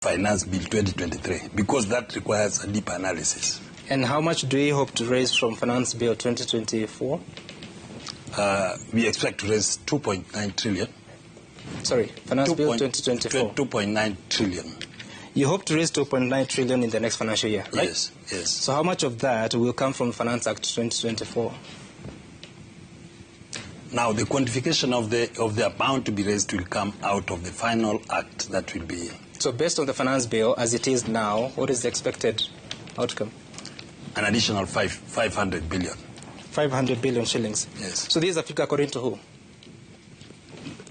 Finance Bill 2023 because that requires a deep analysis. And how much do you hope to raise from Finance Bill 2024? We expect to raise 2.9 trillion. Sorry, Finance Bill 2024. 2.9 trillion. You hope to raise 2.9 trillion in the next financial year, right? Yes, yes. So how much of that will come from Finance Act 2024? Now, the quantification of the amount to be raised will come out of the final act that will be. So based on the Finance Bill as it is now, what is the expected outcome? An additional 500 billion. 500 billion shillings. Yes. So these are figures according to who?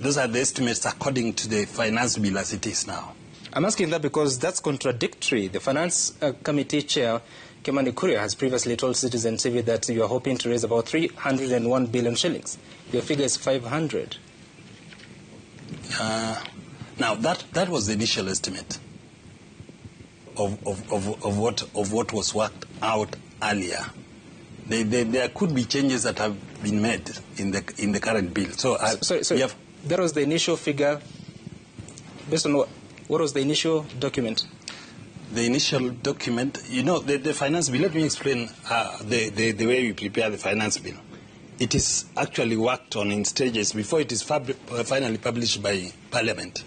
Those are the estimates according to the Finance Bill as it is now. I'm asking that because that's contradictory. The Finance Committee Chair, Kimani Kuria, has previously told Citizen TV that you are hoping to raise about 301 billion shillings. Your figure is 500. Now, that was the initial estimate of what was worked out earlier. There could be changes that have been made in the current bill. So, that was the initial figure. Based on what? What was the initial document? The initial document, you know, the finance bill. Let me explain the way we prepare the finance bill. It is actually worked on in stages before it is finally published by Parliament.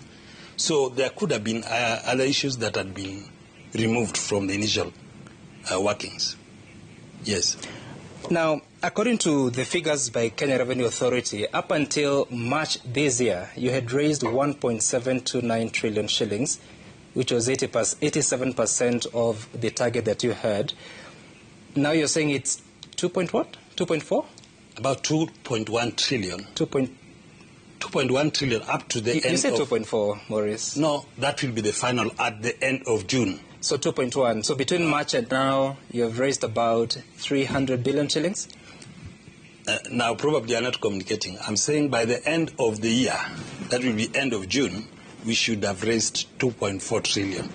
So there could have been other issues that had been removed from the initial workings. Yes. Now, according to the figures by Kenya Revenue Authority, up until March this year, you had raised 1.729 trillion shillings, which was 87% of the target that you had. Now you're saying it's 2.4? About 2.1 trillion. 2.1 trillion up to the end of... You said 2.4, Maurice. No, that will be the final at the end of June. So 2.1. So between March and now, you have raised about 300 billion shillings? Now, probably you're not communicating. I'm saying by the end of the year, that will be end of June, we should have raised 2.4 trillion.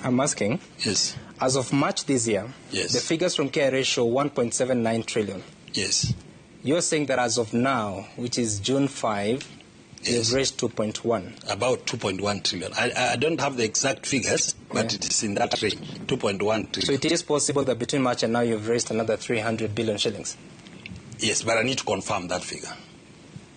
I'm asking? Yes. As of March this year, yes, the figures from KRA show 1.79 trillion. Yes. You're saying that as of now, which is June 5, yes, you've raised 2.1. About 2.1 trillion. I don't have the exact figures, but it is in that range, 2.1 trillion. So it is possible that between March and now you've raised another 300 billion shillings? Yes, but I need to confirm that figure.